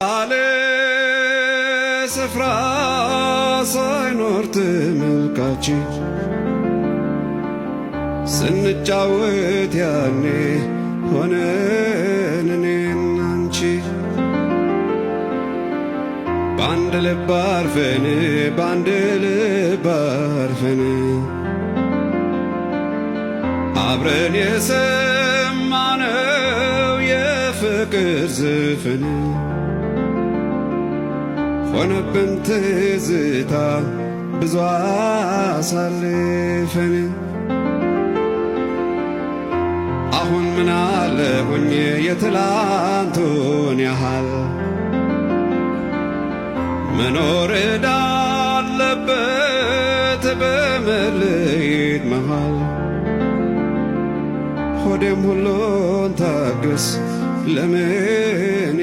አለ ስፍራ ሳይኖር ተመልካች ስንጫወት ያኔ ሆነን እኔና አንቺ በአንድ ልብ አርፈን በአንድ ልብ አርፈን አብረን የሰማነው የፍቅር ዘፈን ሆነብን ትዝታ ብዙ አሳልፈን አሁን ምን አለ ሆኜ የትላንቱን ያህል መኖር እንዳለበት በመለየት መሃል ሆዴም ሁሉን ታገስ ለምን